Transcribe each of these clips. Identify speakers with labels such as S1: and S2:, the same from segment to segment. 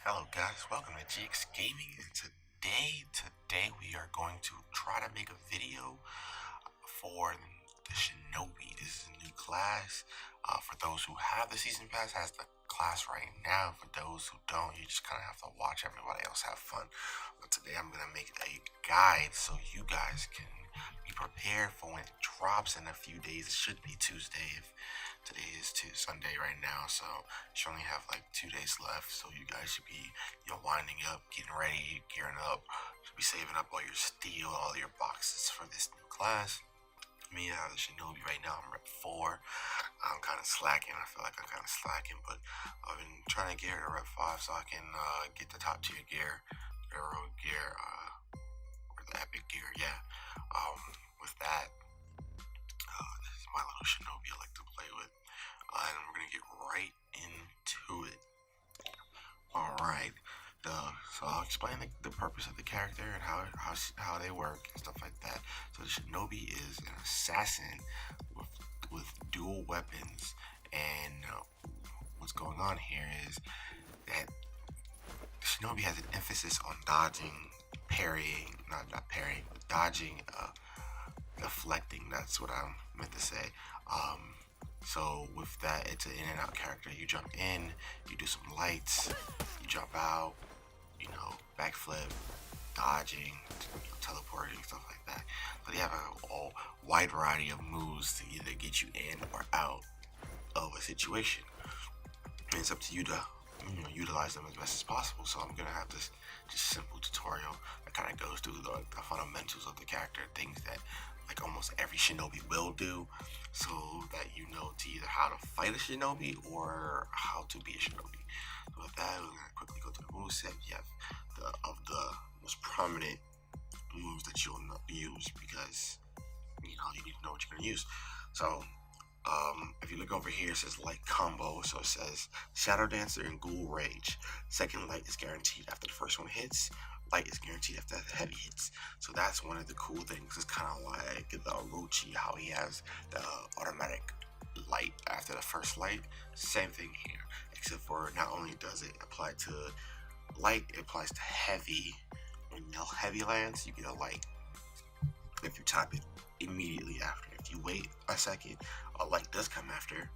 S1: Hello guys, welcome to GX Gaming. And today we are going to try to make a video for the Shinobi. This is a new class. For those who have the season pass, has the class right now. For those who don't, you just kind of have to watch everybody else have fun. But today I'm gonna make a guide so you guys can be prepared for when it drops in a few days. It should be Tuesday. If today is Sunday right now, so you should only have like 2 days left. So you guys should be, winding up, getting ready, gearing up. Should be saving up all your steel, all your boxes for this new class. Me out of the Shinobi right now, I'm rep 4. I'm kind of slacking. I feel like I'm kind of slacking, but I've been trying to get her to rep 5 so I can get the top tier gear, the heroic gear, or the epic gear. Yeah. With that, this is my little Shinobi I like to play with, and we're gonna get right into it. All right. So I'll explain the purpose of the character and how they work and stuff like that. So the Shinobi is an assassin with dual weapons, and what's going on here is that the Shinobi has an emphasis on dodging, parrying, not parrying, but dodging, deflecting. That's what I meant to say. So with that, it's an in and out character. You jump in, you do some lights, you jump out, backflip, dodging, teleporting, stuff like that. So they have a wide variety of moves to either get you in or out of a situation. And it's up to you to utilize them as best as possible. So I'm gonna have this just simple tutorial that kind of goes through the fundamentals of the character, things that like almost every Shinobi will do, so that you know to either how to fight a Shinobi or how to be a Shinobi. So with that, we're gonna quickly go through the moveset. You have the most prominent moves that you'll use, because you need to know what you're gonna use. So if you look over here, it says light combo. So it says Shadow Dancer and Ghoul Rage. Second light is guaranteed after the first one hits. Light is guaranteed after the heavy hits. So that's one of the cool things. It's kind of like the Orochi, how he has the automatic light after the first light. Same thing here, except for not only does it apply to light, it applies to heavy. When heavy lands, you get a light if you tap it immediately after. If you wait a second, a light does come after,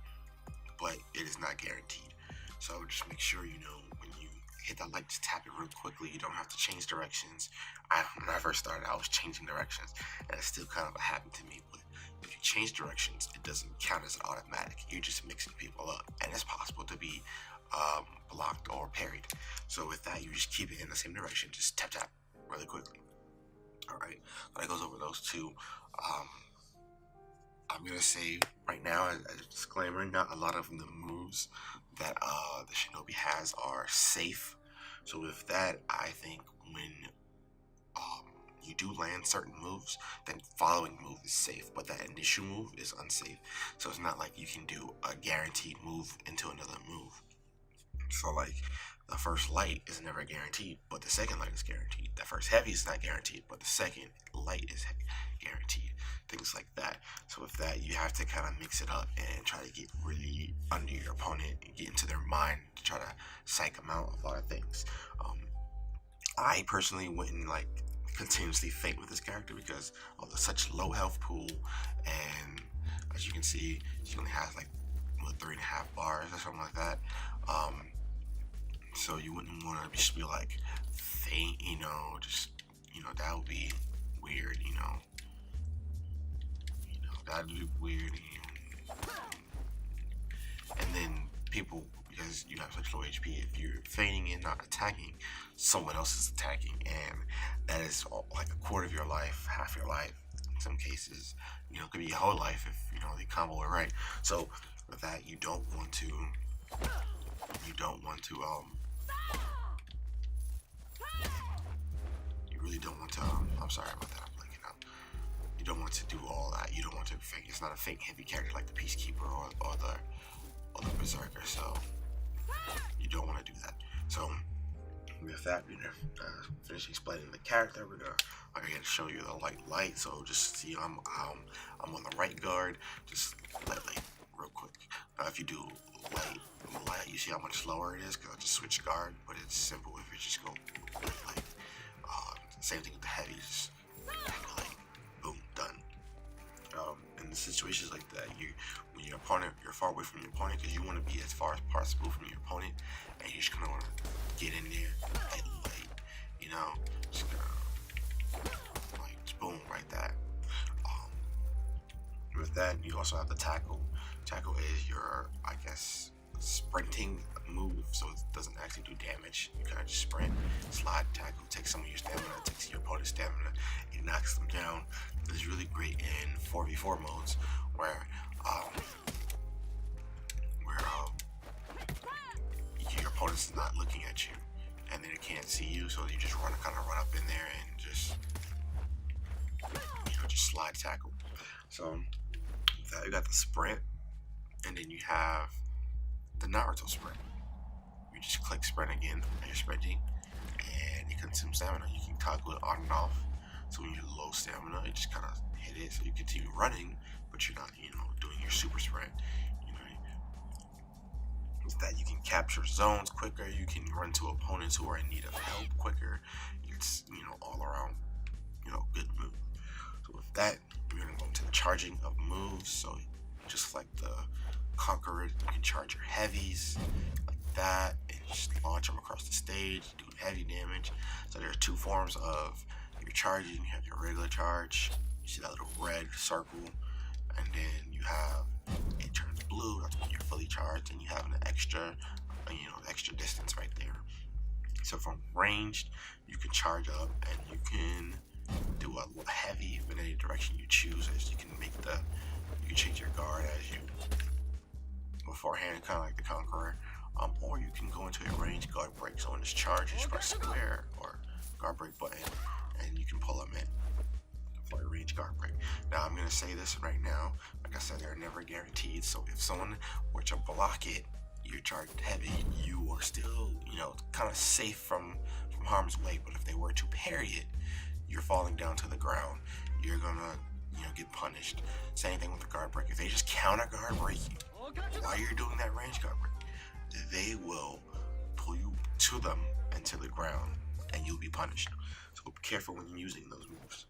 S1: but it is not guaranteed. So just make sure when you hit that light, just tap it real quickly. You don't have to change directions. When I first started, I was changing directions, and it's still kind of a habit to me. But if you change directions, it doesn't count as an automatic. You're just mixing people up, and it's possible to be blocked or parried. So with that, you just keep it in the same direction. Just tap really quickly. All right, so that goes over those two. I'm gonna say right now, as a disclaimer, not a lot of the moves that the Shinobi has are safe. So with that, I think when you do land certain moves, then following move is safe, but that initial move is unsafe. So it's not like you can do a guaranteed move into another move. So like the first light is never guaranteed, but the second light is guaranteed. The first heavy is not guaranteed, but the second light is guaranteed. Things like that. So with that, you have to kind of mix it up and try to get really under your opponent and get into their mind to try to psych them out of a lot of things. I personally wouldn't continuously faint with this character because of such low health pool, and as you can see, she only has 3.5 bars or something like that. So you wouldn't want to just be faint, that would be weird, that'd be weird. And then people, because you have such low HP, if you're fainting and not attacking, someone else is attacking, and that is like a quarter of your life, half your life in some cases. It could be your whole life if they combo it right. So with that, you don't want to you really don't want to I'm sorry about that, I'm blinking out. You don't want to do all that. You don't want to fake. It's not a fake heavy character like the Peacekeeper or the Berserker. So you don't want to do that. So with that, we're gonna finish explaining the character. I'm gonna show you the light. So just see I'm on the right guard. Just light real quick. If you do light, you see how much slower it is? Because I just switch guard, but it's simple if you just go like, same thing with the heavies, like, boom, done. In situations like that, when your opponent, you're far away from your opponent because you want to be as far as possible from your opponent, and you just kind of want to get in there, hit light, you know, just gonna, like, just boom, like that. With that, you also have the tackle. Tackle is your, I guess, sprinting move, so it doesn't actually do damage. You kind of just sprint, slide, tackle, take some of your stamina, takes your opponent's stamina, it knocks them down. It's really great in 4v4 modes where your opponent's not looking at you and they can't see you, so you just kind of run up in there and just, just slide tackle. So you got the sprint, and then you have the Naruto sprint. You just click sprint again when you're sprinting, and it consumes stamina. You can toggle it on and off. So when you're low stamina, you just kind of hit it. So you continue running, but you're not, doing your super sprint. With that, you can capture zones quicker. You can run to opponents who are in need of help quicker. It's, all around, good move. So with that, we're gonna go into the charging of moves. So just like the Conqueror, you can charge your heavies like that and just launch them across the stage, do heavy damage. So there's two forms of your charging. You have your regular charge, you see that little red circle, and then you have, it turns blue, that's when you're fully charged, and you have an extra, extra distance right there. So from ranged, you can charge up and you can do a heavy in any direction you choose. As you can you can change your guard as you beforehand, kind of like the Conqueror, or you can go into a ranged guard break. So when it's charged, you just press square or guard break button, and you can pull them in for a range guard break. Now I'm gonna say this right now, like I said, they're never guaranteed. So if someone were to block it, you're charged heavy, you are still, kind of safe from harm's way. But if they were to parry it, you're falling down to the ground. You're gonna, get punished. Same thing with the guard break. If they just counter guard break you while you're doing that range guard break, they will pull you to them and to the ground, and you'll be punished. So be careful when you're using those moves.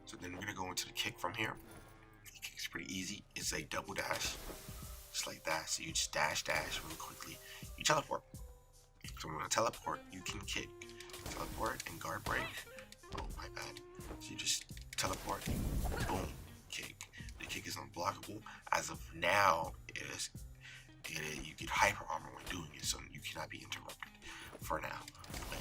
S1: So then we're gonna go into the kick from here. The kick's pretty easy. It's a double dash, just like that. So you just dash real quickly. You teleport. So when you teleport, you can kick, teleport, and guard break. Oh, my bad. So you just teleport, and boom, kick. The kick is unblockable. As of now, you get hyper armor when doing it, so you cannot be interrupted for now. But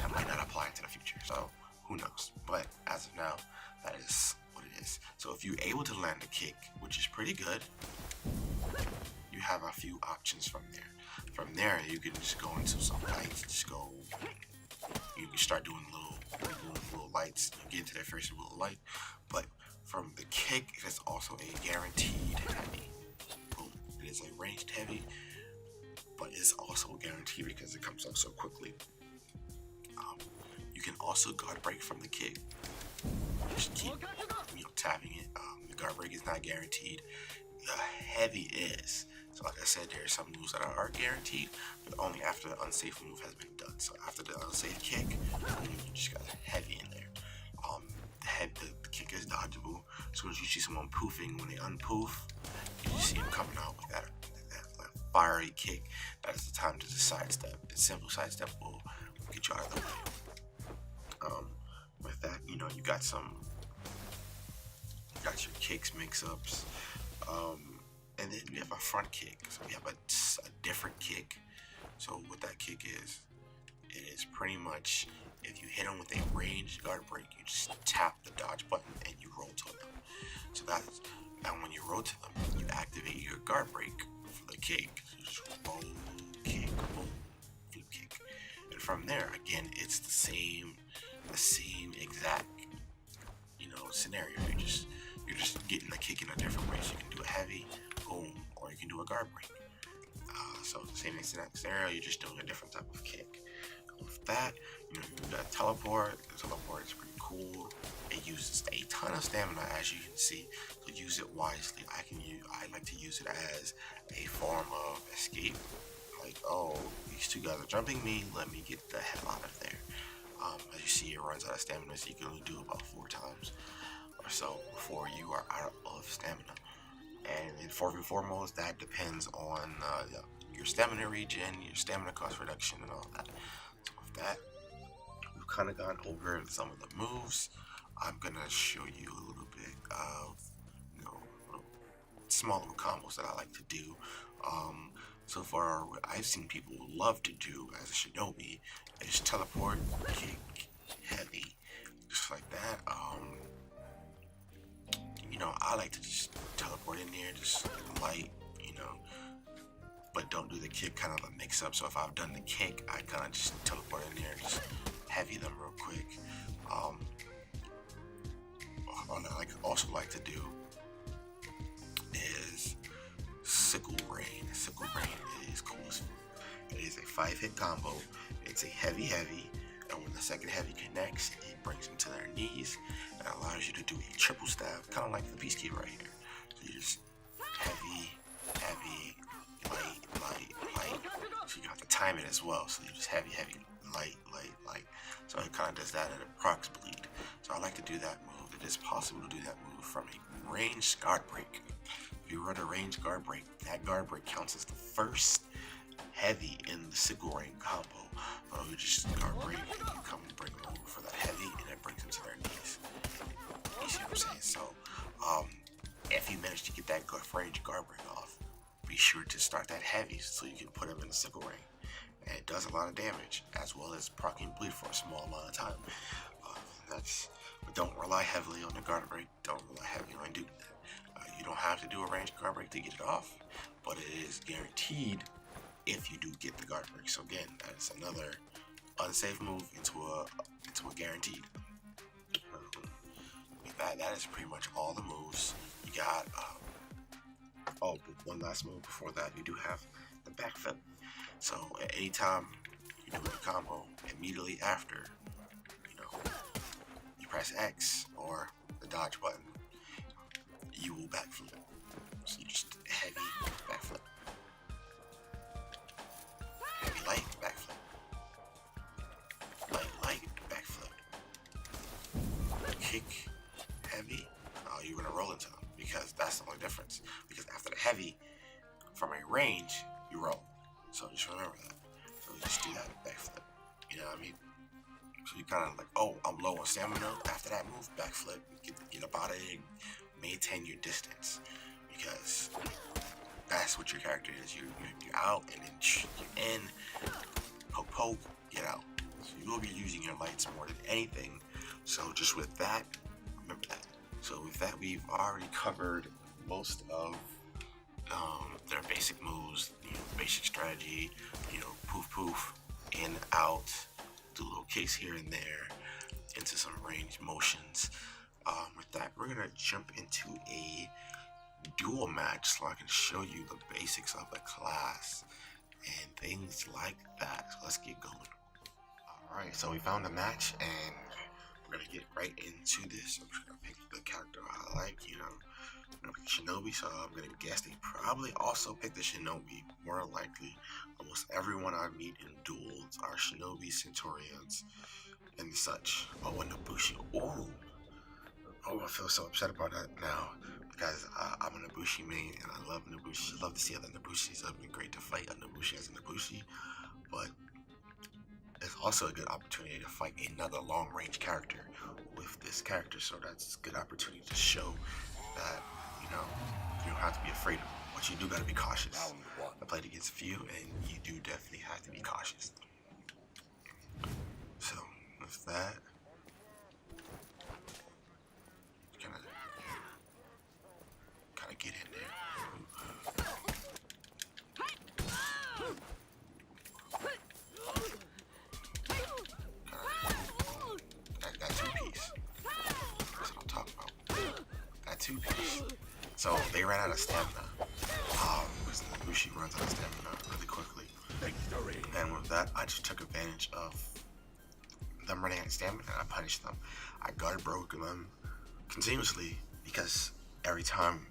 S1: that might not apply into the future, so who knows? But as of now, that is what it is. So if you're able to land a kick, which is pretty good, you have a few options from there. From there, you can just go into some lights. You can start doing little lights. You get into their face with a little light. But from the kick, it is also a guaranteed heavy. Boom. It is a ranged heavy, but it's also guaranteed because it comes up so quickly. You can also guard break from the kick. Just keep, tapping it. The guard break is not guaranteed. The heavy is. So like I said, there are some moves that are guaranteed, but only after the unsafe move has been done. So after the unsafe kick, you just got heavy in there. The kick is dodgeable. As soon as you see someone poofing, when they unpoof, you see them coming out with that fiery kick. That is the time to just sidestep. A simple sidestep will get you out of the way. With that, you got your kicks mix-ups. And then we have a front kick. So we have a different kick. So what that kick is, it is pretty much, if you hit them with a ranged guard break, you just tap the dodge button and you roll to them. So and when you roll to them, you activate your guard break for the kick. So just roll, kick, boom, flip kick. And from there, again, it's the same exact, scenario. You're just getting the kick in a different way. So you can do a heavy, boom, or you can do a guard break. So the same exact scenario, you're just doing a different type of kick. With that, you got teleport. The teleport is pretty cool. cool. It uses a ton of stamina, as you can see. So use it wisely. I like to use it as a form of escape. Like, oh, these two guys are jumping me. Let me get the hell out of there. As you see, it runs out of stamina, so you can only do about 4 times or so before you are out of stamina. And in 4v4 modes, that depends on your stamina regen, your stamina cost reduction, and all that. So with that, we've kind of gone over some of the moves. I'm gonna show you a little bit of, small little combos that I like to do. So far, what I've seen people love to do as a Shinobi is teleport, kick, heavy, just like that. I like to just teleport in there, just light, but don't do the kick, kind of a mix up. So if I've done the kick, I kind of just teleport in there, just heavy them real quick. What I also like to do is sickle rain. Sickle rain is cool as fuck. It is a 5-hit combo. It's a heavy, and when the second heavy connects, it brings them to their knees and allows you to do a triple stab, kind of like the Peacekeeper right here. So you just heavy, light. So you have to time it as well. So you just heavy, light. So it kind of does that at a procs bleed. So I like to do that move. It is possible to do that move from a ranged guard break. If you run a ranged guard break, that guard break counts as the first heavy in the sickle rain combo. So you just guard break and you come and bring them over for that heavy, and it brings them to their knees. You see what I'm saying? So if you manage to get that ranged guard break off, be sure to start that heavy so you can put them in the sickle rain. And it does a lot of damage, as well as proccing bleed for a small amount of time. But don't rely heavily on the guard break. Don't rely heavily on doing that. You don't have to do a ranged guard break to get it off, but it is guaranteed if you do get the guard break. So again, that's another unsafe move into a guaranteed. That is pretty much all the moves. You got but one last move before that. You do have the backflip. So at any time you do the combo, immediately after, you press X or the dodge button, you will backflip. So you just heavy backflip, heavy light backflip, light backflip, kick, heavy. You're gonna roll into them, because that's the only difference. Because after the heavy, from a range, you roll. So just remember that. So you just do that backflip. You know what I mean? So you kind of like, oh, I'm low on stamina. After that move, backflip, get up out of it, and maintain your distance, because that's what your character is. You're out, and then you're in, poke, get out. So you will be using your lights more than anything. So just with that, remember that. So with that, we've already covered most of their basic moves, basic strategy, poof, in, out, do a little kicks here and there, into some ranged motions. With that, we're gonna jump into a duel match so I can show you the basics of the class and things like that. So let's get going. Alright, so we found a match, and we're gonna get right into this. I'm just gonna pick the character I like, I'm gonna pick Shinobi, so I'm gonna guess they probably also pick the Shinobi. More likely, almost everyone I meet in duels are Shinobi, Centurions, and such. Oh, and Nabushi. Oh, I feel so upset about that now, because I'm a Nabushi main, and I love Nabushi. I love to see other Nabushis. It'd be great to fight a Nabushi as a Nabushi, but it's also a good opportunity to fight another long-range character with this character, so that's a good opportunity to show that, you don't have to be afraid of it, but you do got to be cautious. I played against a few, and you do definitely have to be cautious. So, with that, kind of get in there. Two-piece. So they ran out of stamina. Because Nabushi runs out of stamina really quickly. And with that, I just took advantage of them running out of stamina, I punished them. I guard broke them continuously because every time,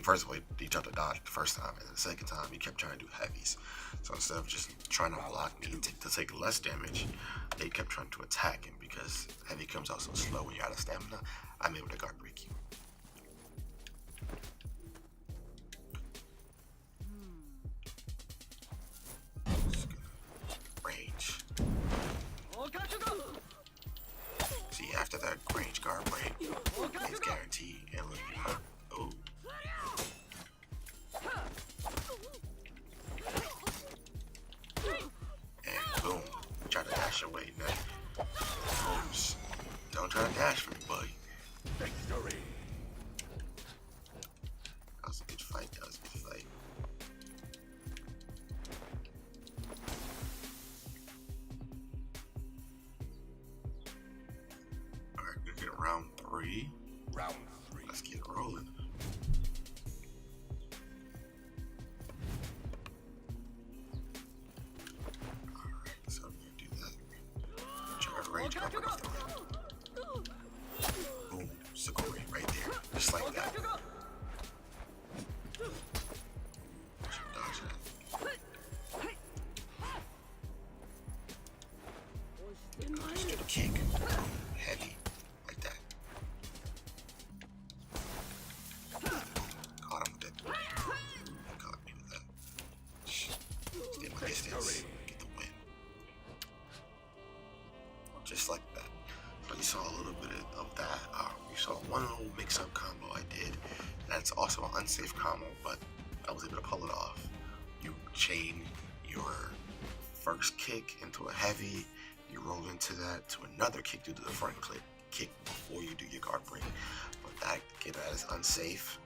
S1: first of all, he tried to dodge the first time, and then the second time he kept trying to do heavies. So instead of just trying to block me to take less damage, they kept trying to attack him because heavy comes out so slow when you're out of stamina. I'm able to guard break you. Range. See, after that range guard break, it's guaranteed and look, oh. And boom, try to dash away now. Oops. Don't try to dash for me, buddy. Victory. That was a good fight. Alright, we're gonna get round 3. Let's get rolling. Alright, so I'm gonna do that. Charge range cover off the ring. Boom, sickle ring right there. Just like that. Dodge that. Just do the kick. Heavy. Like that. Caught him with that. Caught me with that. Stay my distance. Get the win. Just like that. So you saw a little bit of that. You saw one little mix-up combo I did. That's also an unsafe combo, but I was able to pull it off. You chain your first kick into a heavy. You roll into that to another kick to do the front kick before you do your guard break. But that is unsafe.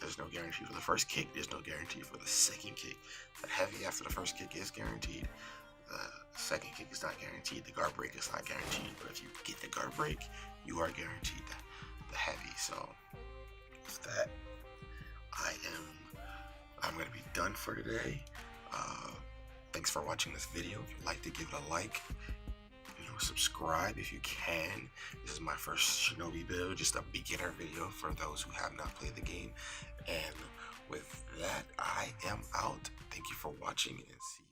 S1: There's no guarantee for the first kick. There's no guarantee for the second kick. The heavy after the first kick is guaranteed. The second kick is not guaranteed. The guard break is not guaranteed. But if you get the guard break, you are guaranteed the heavy. So with that, I'm going to be done for today. Thanks for watching this video. If you liked it, give it a like. Subscribe if you can. This is my first Shinobi build, just a beginner video for those who have not played the game. And with that, I am out. Thank you for watching and see you.